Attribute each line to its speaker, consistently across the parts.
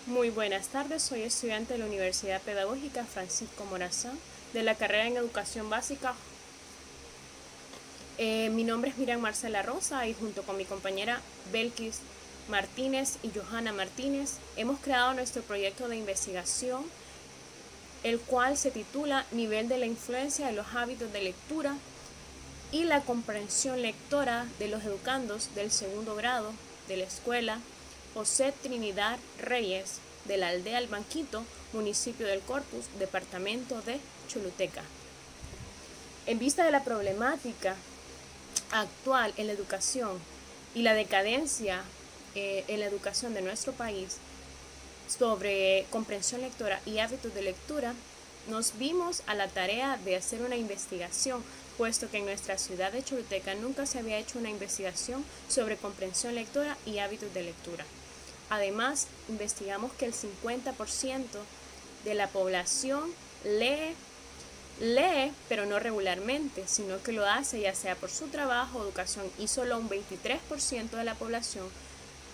Speaker 1: Muy buenas tardes, soy estudiante de la Universidad Pedagógica Francisco Morazán de la carrera en Educación Básica. Mi nombre es Miriam Marcela Rosa y junto con mi compañera Belkis Martínez y Johanna Martínez hemos creado nuestro proyecto de investigación, el cual se titula Nivel de la influencia de los hábitos de lectura y la comprensión lectora de los educandos del segundo grado de la escuela José Trinidad Reyes de la aldea El Banquito, municipio del Corpus, departamento de Choluteca. En vista de la problemática actual en la educación y la decadencia en la educación de nuestro país sobre comprensión lectora y hábitos de lectura, nos vimos a la tarea de hacer una investigación, puesto que en nuestra ciudad de Choluteca nunca se había hecho una investigación sobre comprensión lectora y hábitos de lectura. Además, investigamos que el 50% de la población lee, pero no regularmente, sino que lo hace ya sea por su trabajo o educación, y solo un 23% de la población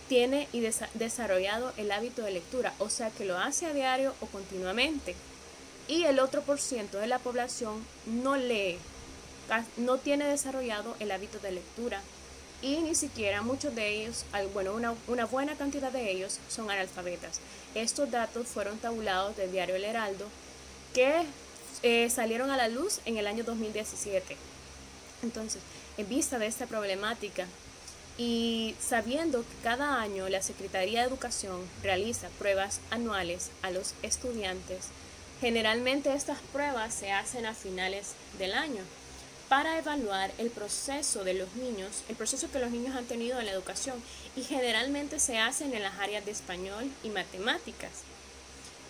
Speaker 1: tiene desarrollado el hábito de lectura, o sea que lo hace a diario o continuamente. Y el otro por ciento de la población no lee, no tiene desarrollado el hábito de lectura, y ni siquiera muchos de ellos, una buena cantidad de ellos son analfabetas. Estos datos fueron tabulados del diario El Heraldo, que salieron a la luz en el año 2017. Entonces, en vista de esta problemática y sabiendo que cada año la Secretaría de Educación realiza pruebas anuales a los estudiantes, generalmente estas pruebas se hacen a finales del año para evaluar el proceso de los niños, el proceso que los niños han tenido en la educación, y generalmente se hacen en las áreas de español y matemáticas.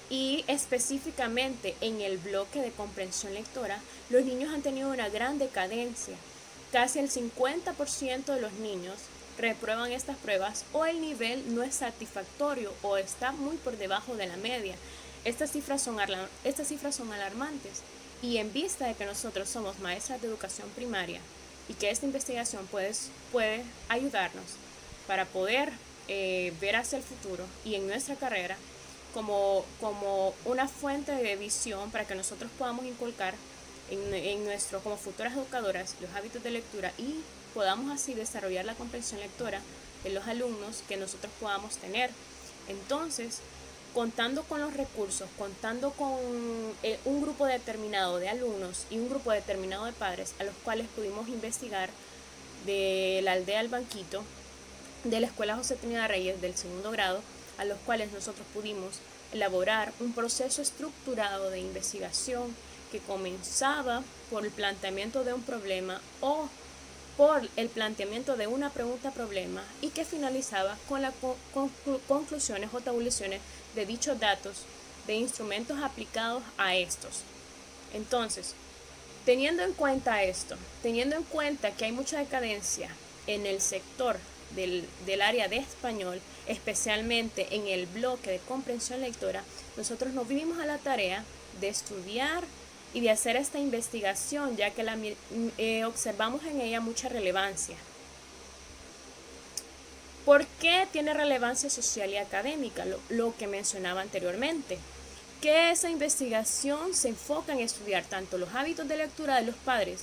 Speaker 1: Y específicamente en el bloque de comprensión lectora, los niños han tenido una gran decadencia. Casi el 50% de los niños reprueban estas pruebas, o el nivel no es satisfactorio o está muy por debajo de la media. Estas cifras son alarmantes, y en vista de que nosotros somos maestras de educación primaria y que esta investigación puede ayudarnos para poder ver hacia el futuro y en nuestra carrera como una fuente de visión para que nosotros podamos inculcar como futuras educadoras los hábitos de lectura, y podamos así desarrollar la comprensión lectora de los alumnos que nosotros podamos tener. Entonces, contando con los recursos, contando con un grupo determinado de alumnos y un grupo determinado de padres a los cuales pudimos investigar de la aldea El Banquito, de la escuela José Trinidad Reyes del segundo grado, a los cuales nosotros pudimos elaborar un proceso estructurado de investigación que comenzaba por el planteamiento de un problema o por el planteamiento de una pregunta-problema, y que finalizaba con las conclusiones o tabulaciones de dichos datos de instrumentos aplicados a estos. Entonces, teniendo en cuenta esto, teniendo en cuenta que hay mucha decadencia en el sector del área de español, especialmente en el bloque de comprensión lectora, nosotros nos vimos a la tarea de estudiar y de hacer esta investigación, ya que observamos en ella mucha relevancia. ¿Por qué tiene relevancia social y académica? Lo que mencionaba anteriormente, que esa investigación se enfoca en estudiar tanto los hábitos de lectura de los padres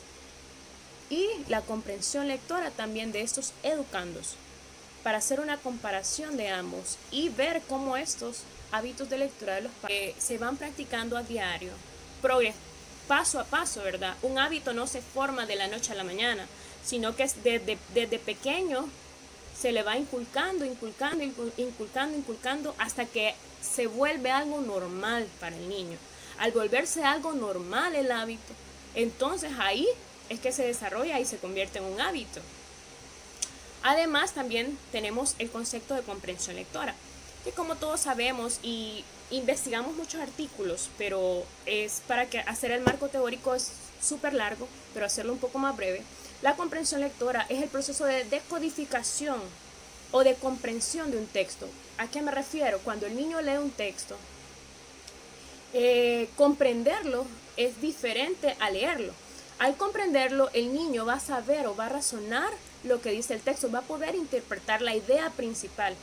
Speaker 1: y la comprensión lectora también de estos educandos, para hacer una comparación de ambos y ver cómo estos hábitos de lectura de los padres se van practicando a diario, paso a paso, ¿verdad? Un hábito no se forma de la noche a la mañana, sino que es desde pequeño se le va inculcando hasta que se vuelve algo normal para el niño. Al volverse algo normal el hábito, entonces ahí es que se desarrolla y se convierte en un hábito. Además, también tenemos el concepto de comprensión lectora, que como todos sabemos y investigamos muchos artículos, pero es para que hacer el marco teórico es súper largo, pero hacerlo un poco más breve. La comprensión lectora es el proceso de decodificación o de comprensión de un texto. ¿A qué me refiero? Cuando el niño lee un texto, comprenderlo es diferente a leerlo. Al comprenderlo, el niño va a saber o va a razonar lo que dice el texto, va a poder interpretar la idea principal.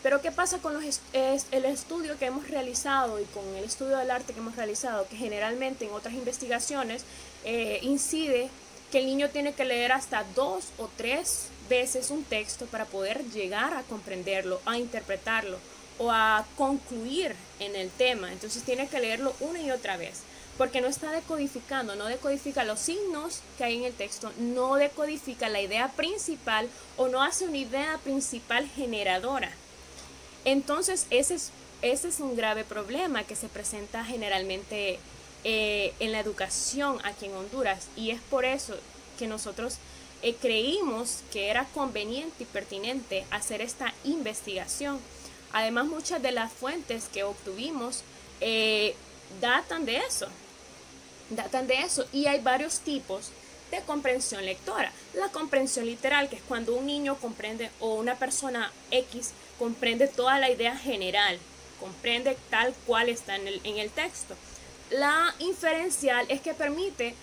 Speaker 1: Pero ¿qué pasa con el estudio que hemos realizado y con el estudio del arte que hemos realizado? Que generalmente en otras investigaciones incide que el niño tiene que leer hasta 2 o 3 veces un texto para poder llegar a comprenderlo, a interpretarlo o a concluir en el tema. Entonces tiene que leerlo una y otra vez, porque no está decodificando, no decodifica los signos que hay en el texto, no decodifica la idea principal o no hace una idea principal generadora. Entonces ese es un grave problema que se presenta generalmente en la educación aquí en Honduras, y es por eso que nosotros creímos que era conveniente y pertinente hacer esta investigación. Además, muchas de las fuentes que obtuvimos datan de eso, y hay varios tipos de comprensión lectora. La comprensión literal, que es cuando un niño comprende, o una persona X comprende toda la idea general, comprende tal cual está en el texto. La inferencial es que permite,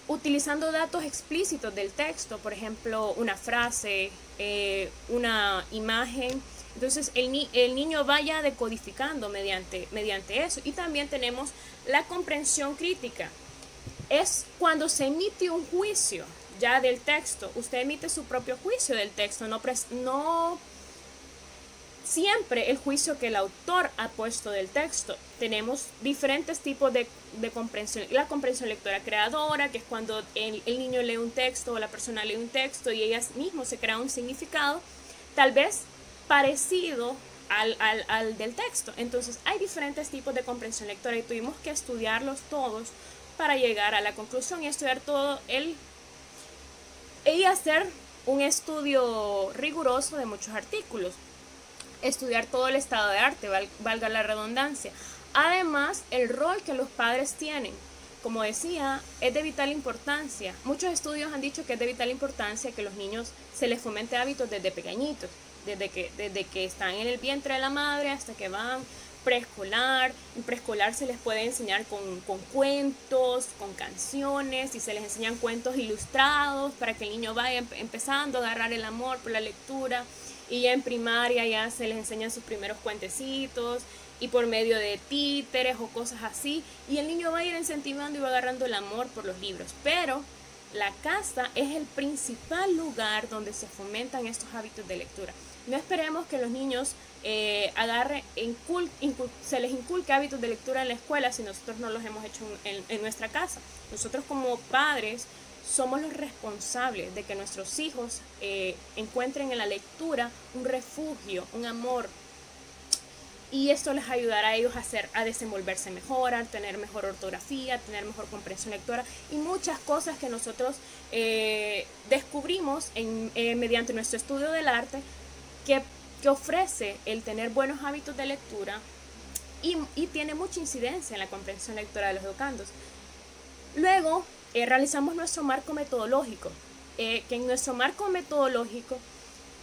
Speaker 1: utilizando datos explícitos del texto, por ejemplo, una frase, una imagen, entonces el niño vaya decodificando mediante eso. Y también tenemos la comprensión crítica. Es cuando se emite un juicio ya del texto. Usted emite su propio juicio del texto, no siempre el juicio que el autor ha puesto del texto. Tenemos diferentes tipos de comprensión. La comprensión lectora creadora, que es cuando el niño lee un texto o la persona lee un texto y ella misma se crea un significado, tal vez parecido al del texto. Entonces hay diferentes tipos de comprensión lectora y tuvimos que estudiarlos todos para llegar a la conclusión y estudiar todo y hacer un estudio riguroso de muchos artículos. Estudiar todo el estado de arte, valga la redundancia. Además, el rol que los padres tienen, como decía, es de vital importancia. Muchos estudios han dicho que es de vital importancia que los niños se les fomente hábitos desde pequeñitos, desde que están en el vientre de la madre hasta que van preescolar. En preescolar se les puede enseñar con cuentos, con canciones, y se les enseñan cuentos ilustrados para que el niño vaya empezando a agarrar el amor por la lectura. Y ya en primaria ya se les enseñan sus primeros cuentecitos y por medio de títeres o cosas así, y el niño va a ir incentivando y va agarrando el amor por los libros. Pero la casa es el principal lugar donde se fomentan estos hábitos de lectura. No esperemos que los niños se les inculque hábitos de lectura en la escuela si nosotros no los hemos hecho en nuestra casa. Nosotros como padres somos los responsables de que nuestros hijos encuentren en la lectura un refugio, un amor. Y esto les ayudará a ellos a desenvolverse mejor, a tener mejor ortografía, a tener mejor comprensión lectora y muchas cosas que nosotros descubrimos mediante nuestro estudio del arte que ofrece el tener buenos hábitos de lectura y tiene mucha incidencia en la comprensión lectora de los educandos. Luego realizamos nuestro marco metodológico, que en nuestro marco metodológico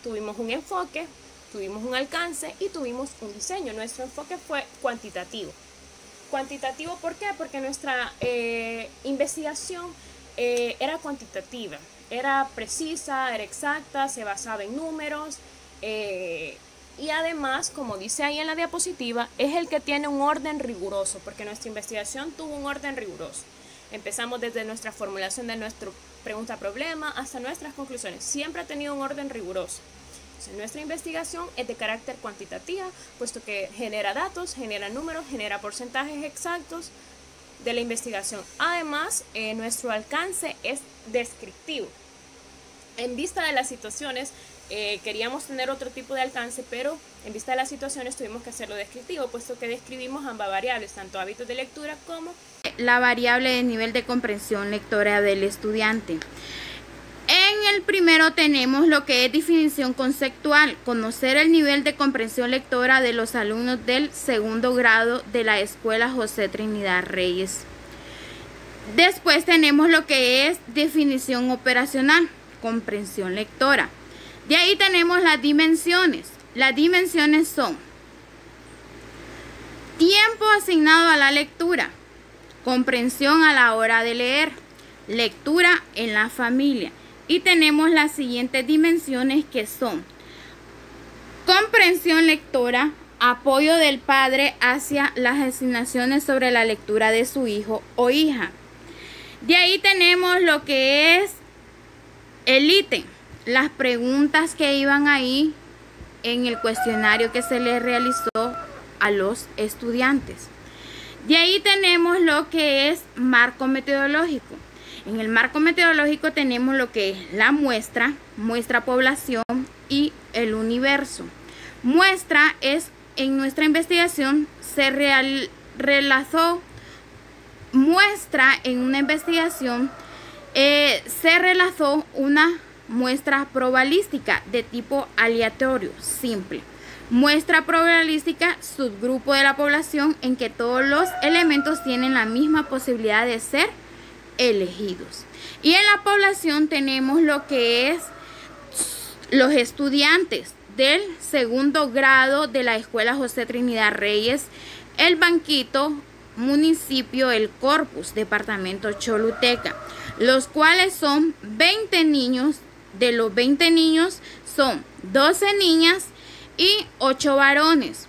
Speaker 1: tuvimos un enfoque, tuvimos un alcance y tuvimos un diseño. Nuestro enfoque fue cuantitativo. ¿Cuantitativo por qué? Porque nuestra investigación era cuantitativa, era precisa, era exacta, se basaba en números y además, como dice ahí en la diapositiva, es el que tiene un orden riguroso, porque nuestra investigación tuvo un orden riguroso. Empezamos desde nuestra formulación de nuestro pregunta-problema hasta nuestras conclusiones. Siempre ha tenido un orden riguroso. Entonces, nuestra investigación es de carácter cuantitativa, puesto que genera datos, genera números, genera porcentajes exactos de la investigación. Además, nuestro alcance es descriptivo. En vista de las situaciones, queríamos tener otro tipo de alcance, pero en vista de las situaciones tuvimos que hacerlo descriptivo, puesto que describimos ambas variables, tanto hábitos de lectura como
Speaker 2: la variable de nivel de comprensión lectora del estudiante. En el primero tenemos lo que es definición conceptual, conocer el nivel de comprensión lectora de los alumnos del segundo grado de la Escuela José Trinidad Reyes. Después tenemos lo que es definición operacional, comprensión lectora. De ahí tenemos las dimensiones. Las dimensiones son tiempo asignado a la lectura, comprensión a la hora de leer, lectura en la familia. Y tenemos las siguientes dimensiones que son Comprensión lectora, apoyo del padre hacia las asignaciones sobre la lectura de su hijo o hija. De ahí tenemos lo que es el ítem, las preguntas que iban ahí en el cuestionario que se les realizó a los estudiantes. De ahí tenemos lo que es marco metodológico. En el marco metodológico tenemos lo que es la muestra población y el universo. Muestra es, en nuestra investigación se realizó muestra en una investigación, se realizó una muestra probabilística de tipo aleatorio, simple. Muestra probabilística, subgrupo de la población en que todos los elementos tienen la misma posibilidad de ser elegidos. Y en la población tenemos lo que es los estudiantes del segundo grado de la Escuela José Trinidad Reyes, el Banquito, municipio El Corpus, departamento Choluteca, los cuales son 20 niños. De los 20 niños son 12 niñas y 8 varones,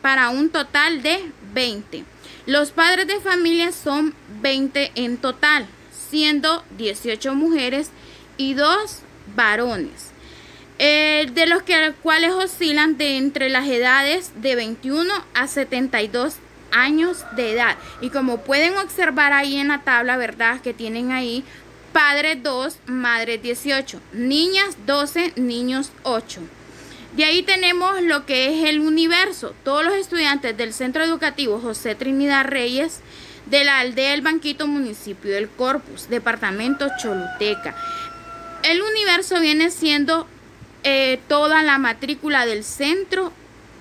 Speaker 2: para un total de 20. Los padres de familia son 20 en total, siendo 18 mujeres y 2 varones, de los cuales oscilan de entre las edades de 21 a 72 años de edad. Y como pueden observar ahí en la tabla, ¿verdad?, que tienen ahí, padres 2, madres 18, niñas 12, niños 8. De ahí tenemos lo que es el universo. Todos los estudiantes del Centro Educativo José Trinidad Reyes, de la aldea El Banquito, municipio del Corpus, departamento Choluteca. El universo viene siendo toda la matrícula del centro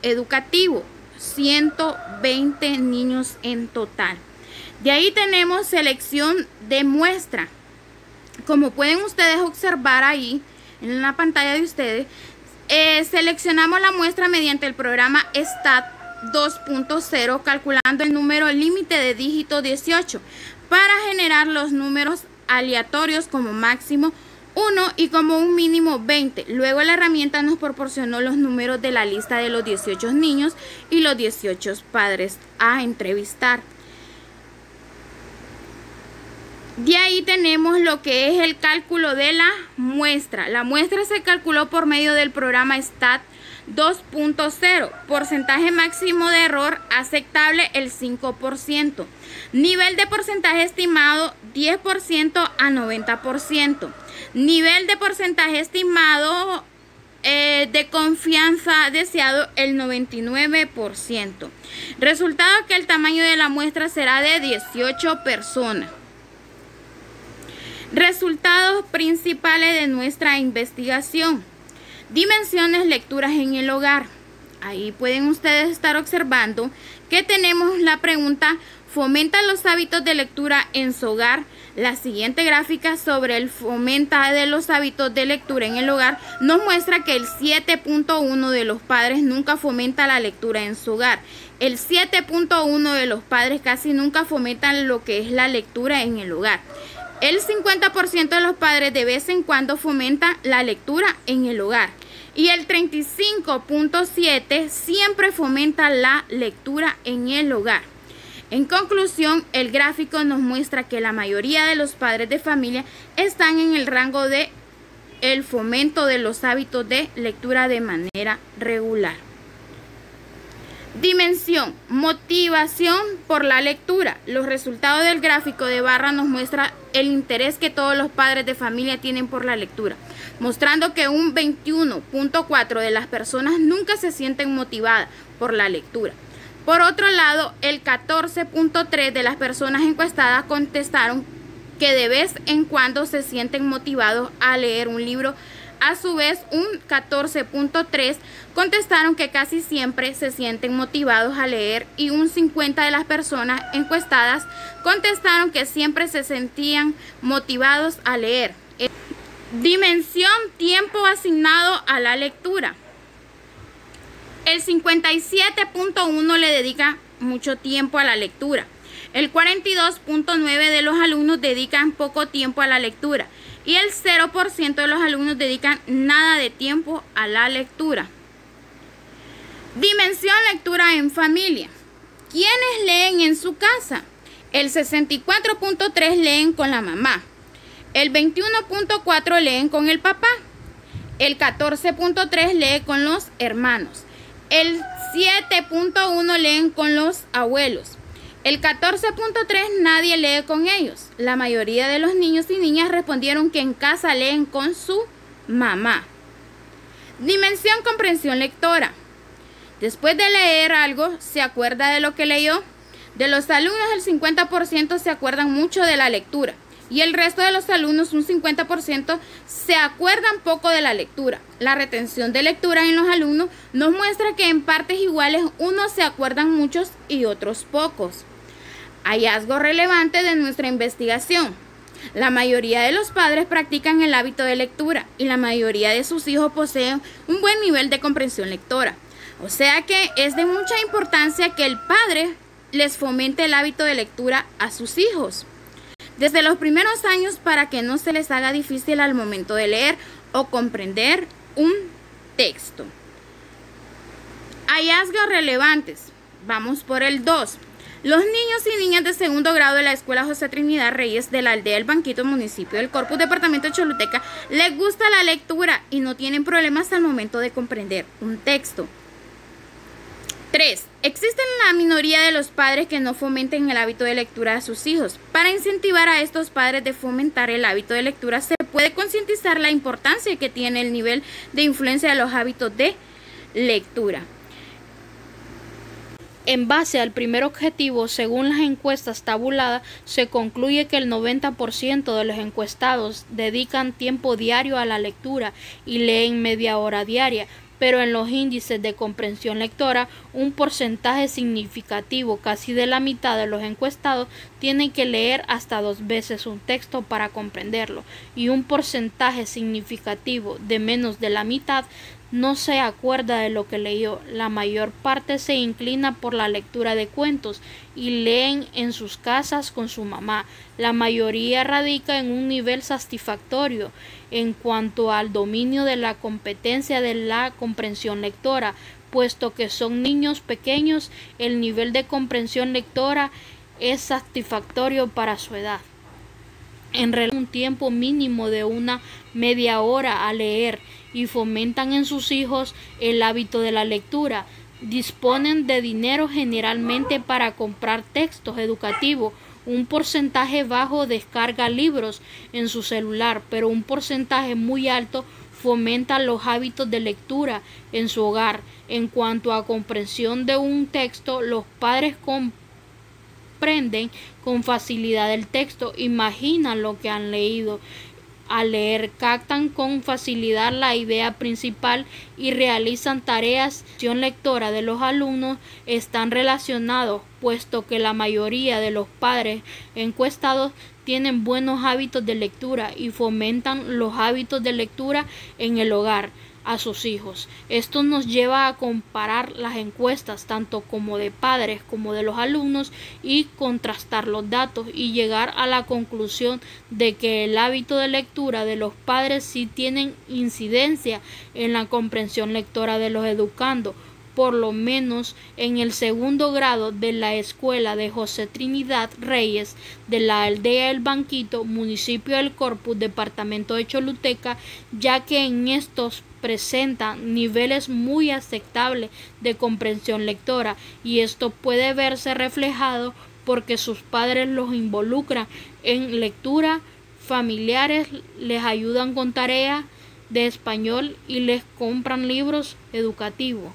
Speaker 2: educativo, 120 niños en total. De ahí tenemos selección de muestra. Como pueden ustedes observar ahí en la pantalla de ustedes, seleccionamos la muestra mediante el programa STAT 2.0, calculando el número límite de dígito 18 para generar los números aleatorios como máximo 1 y como un mínimo 20. Luego la herramienta nos proporcionó los números de la lista de los 18 niños y los 18 padres a entrevistar. De ahí tenemos lo que es el cálculo de la muestra. La muestra se calculó por medio del programa STAT 2.0. Porcentaje máximo de error aceptable el 5%. Nivel de porcentaje estimado 10% a 90%. Nivel de porcentaje estimado de confianza deseado el 99%. Resultado que el tamaño de la muestra será de 18 personas. Resultados principales de nuestra investigación. Dimensiones, lecturas en el hogar. Ahí pueden ustedes estar observando que tenemos la pregunta: ¿fomenta los hábitos de lectura en su hogar? La siguiente gráfica sobre el fomenta de los hábitos de lectura en el hogar nos muestra que el 7.1 de los padres nunca fomenta la lectura en su hogar. El 7.1 de los padres casi nunca fomentan lo que es la lectura en el hogar. El 50% de los padres de vez en cuando fomenta la lectura en el hogar. Y el 35.7 siempre fomenta la lectura en el hogar. En conclusión, el gráfico nos muestra que la mayoría de los padres de familia están en el rango de el fomento de los hábitos de lectura de manera regular. Dimensión, motivación por la lectura. Los resultados del gráfico de barra nos muestra el interés que todos los padres de familia tienen por la lectura, mostrando que un 21.4 de las personas nunca se sienten motivadas por la lectura. Por otro lado, el 14.3 de las personas encuestadas contestaron que de vez en cuando se sienten motivados a leer un libro. A su vez, un 14.3 contestaron que casi siempre se sienten motivados a leer, y un 50 de las personas encuestadas contestaron que siempre se sentían motivados a leer. Dimensión, tiempo asignado a la lectura. El 57.1 le dedica mucho tiempo a la lectura. El 42.9 de los alumnos dedican poco tiempo a la lectura. Y el 0% de los alumnos dedican nada de tiempo a la lectura. Dimensión lectura en familia. ¿Quiénes leen en su casa? El 64.3 leen con la mamá. El 21.4 leen con el papá. El 14.3 lee con los hermanos. El 7.1 leen con los abuelos. El 14.3 nadie lee con ellos. La mayoría de los niños y niñas respondieron que en casa leen con su mamá. Dimensión comprensión lectora. Después de leer algo, ¿se acuerda de lo que leyó? De los alumnos, el 50% se acuerdan mucho de la lectura. Y el resto de los alumnos, un 50%, se acuerdan poco de la lectura. La retención de lectura en los alumnos nos muestra que en partes iguales unos se acuerdan muchos y otros pocos. Hallazgo relevante de nuestra investigación. La mayoría de los padres practican el hábito de lectura y la mayoría de sus hijos poseen un buen nivel de comprensión lectora. O sea que es de mucha importancia que el padre les fomente el hábito de lectura a sus hijos desde los primeros años para que no se les haga difícil al momento de leer o comprender un texto. Hallazgos relevantes. Vamos por el 2. Los niños y niñas de segundo grado de la Escuela José Trinidad Reyes de la aldea El Banquito, municipio del Corpus, departamento de Choluteca, les gusta la lectura y no tienen problemas al momento de comprender un texto. 3. Existen la minoría de los padres que no fomenten el hábito de lectura a sus hijos. Para incentivar a estos padres de fomentar el hábito de lectura, se puede concientizar la importancia que tiene el nivel de influencia de los hábitos de lectura.
Speaker 3: En base al primer objetivo, según las encuestas tabuladas, se concluye que el 90% de los encuestados dedican tiempo diario a la lectura y leen media hora diaria. Pero en los índices de comprensión lectora, un porcentaje significativo, casi de la mitad de los encuestados, tienen que leer hasta 2 veces un texto para comprenderlo, y un porcentaje significativo de menos de la mitad no se acuerda de lo que leyó. La mayor parte se inclina por la lectura de cuentos y leen en sus casas con su mamá. La mayoría radica en un nivel satisfactorio en cuanto al dominio de la competencia de la comprensión lectora, puesto que son niños pequeños, el nivel de comprensión lectora es satisfactorio para su edad. En realidad, un tiempo mínimo de una media hora a leer y fomentan en sus hijos el hábito de la lectura. Disponen de dinero generalmente para comprar textos educativos. Un porcentaje bajo descarga libros en su celular, pero un porcentaje muy alto fomenta los hábitos de lectura en su hogar. En cuanto a comprensión de un texto, los padres comprenden con facilidad el texto, imaginan lo que han leído. Al leer, captan con facilidad la idea principal y realizan tareas. La comprensión lectora de los alumnos están relacionados, puesto que la mayoría de los padres encuestados tienen buenos hábitos de lectura y fomentan los hábitos de lectura en el hogar a sus hijos. Esto nos lleva a comparar las encuestas tanto como de padres como de los alumnos y contrastar los datos y llegar a la conclusión de que el hábito de lectura de los padres sí tienen incidencia en la comprensión lectora de los educandos, por lo menos en el segundo grado de la escuela de José Trinidad Reyes de la aldea El Banquito, municipio del Corpus, departamento de Choluteca, ya que en estos presentan niveles muy aceptables de comprensión lectora, y esto puede verse reflejado porque sus padres los involucran en lectura, familiares les ayudan con tareas de español y les compran libros educativos.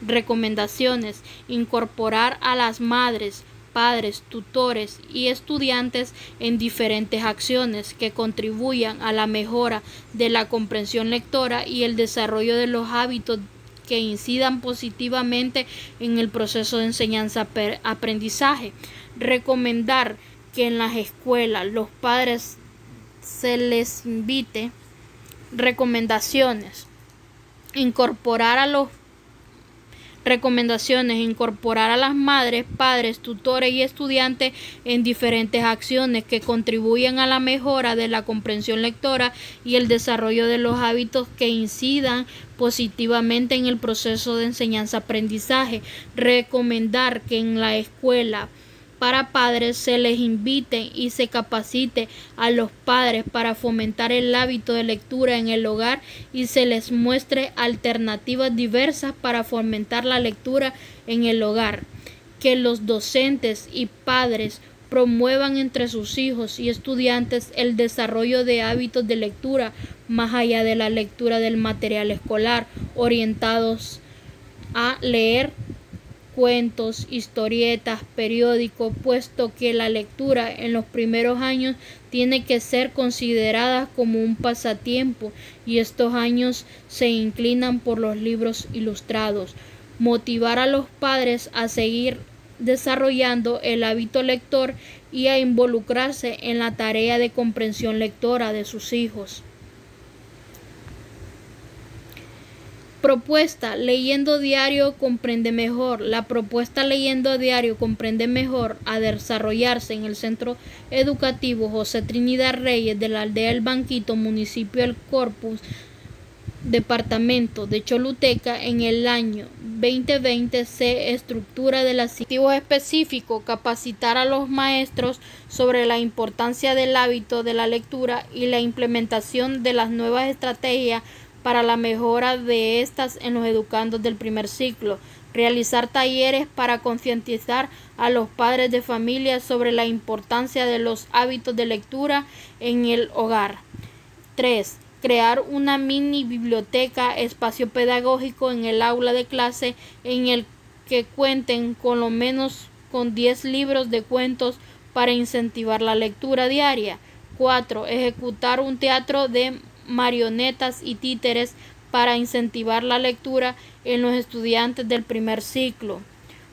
Speaker 3: Recomendaciones: incorporar a las madres, padres, tutores y estudiantes en diferentes acciones que contribuyan a la mejora de la comprensión lectora y el desarrollo de los hábitos que incidan positivamente en el proceso de enseñanza-aprendizaje. Recomendar que en las escuelas los padres se les invite. Recomendaciones: incorporar a Recomendaciones: incorporar a las madres, padres, tutores y estudiantes en diferentes acciones que contribuyan a la mejora de la comprensión lectora y el desarrollo de los hábitos que incidan positivamente en el proceso de enseñanza-aprendizaje. Recomendar que en la escuela para padres se les invite y se capacite a los padres para fomentar el hábito de lectura en el hogar y se les muestre alternativas diversas para fomentar la lectura en el hogar. Que los docentes y padres promuevan entre sus hijos y estudiantes el desarrollo de hábitos de lectura más allá de la lectura del material escolar, orientados a leer cuentos, historietas, periódicos, puesto que la lectura en los primeros años tiene que ser considerada como un pasatiempo y estos años se inclinan por los libros ilustrados. Motivar a los padres a seguir desarrollando el hábito lector y a involucrarse en la tarea de comprensión lectora de sus hijos. Propuesta: leyendo diario comprende mejor. La propuesta Leyendo diario comprende mejor a desarrollarse en el Centro Educativo José Trinidad Reyes de la aldea El Banquito, municipio El Corpus, departamento de Choluteca, en el año 2020 se estructura de los objetivos específicos: capacitar a los maestros sobre la importancia del hábito de la lectura y la implementación de las nuevas estrategias para la mejora de estas en los educandos del primer ciclo. Realizar talleres para concientizar a los padres de familia sobre la importancia de los hábitos de lectura en el hogar. 3. Crear una mini biblioteca, espacio pedagógico en el aula de clase en el que cuenten con lo menos con 10 libros de cuentos para incentivar la lectura diaria. 4. Ejecutar un teatro de marionetas y títeres para incentivar la lectura en los estudiantes del primer ciclo.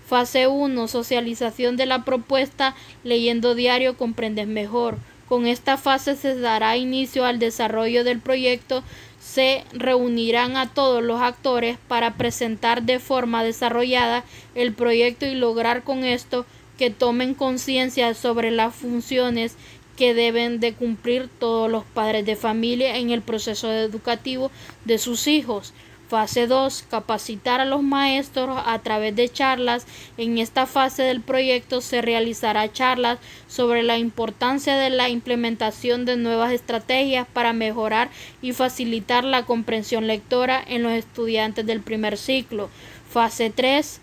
Speaker 3: Fase 1. Socialización de la propuesta Leyendo diario comprendes mejor. Con esta fase se dará inicio al desarrollo del proyecto. Se reunirán a todos los actores para presentar de forma desarrollada el proyecto y lograr con esto que tomen conciencia sobre las funciones que deben de cumplir todos los padres de familia en el proceso educativo de sus hijos. Fase 2. Capacitar a los maestros a través de charlas. En esta fase del proyecto se realizará charlas sobre la importancia de la implementación de nuevas estrategias para mejorar y facilitar la comprensión lectora en los estudiantes del primer ciclo. Fase 3.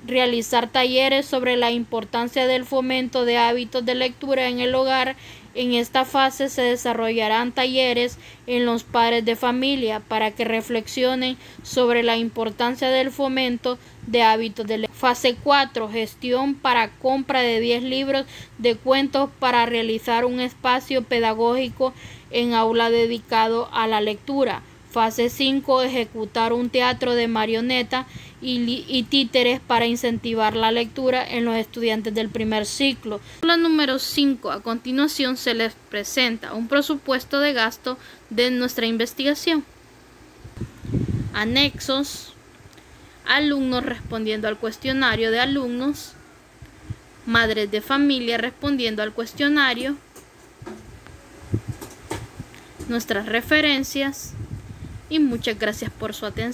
Speaker 3: Realizar talleres sobre la importancia del fomento de hábitos de lectura en el hogar. En esta fase se desarrollarán talleres en los padres de familia para que reflexionen sobre la importancia del fomento de hábitos de lectura. Fase 4. Gestión para compra de 10 libros de cuentos para realizar un espacio pedagógico en aula dedicado a la lectura. Fase 5. Ejecutar un teatro de marioneta y títeres para incentivar la lectura en los estudiantes del primer ciclo. La número 5. A continuación se les presenta un presupuesto de gasto de nuestra investigación. Anexos: alumnos respondiendo al cuestionario de alumnos, madres de familia respondiendo al cuestionario, nuestras referencias, y muchas gracias por su atención.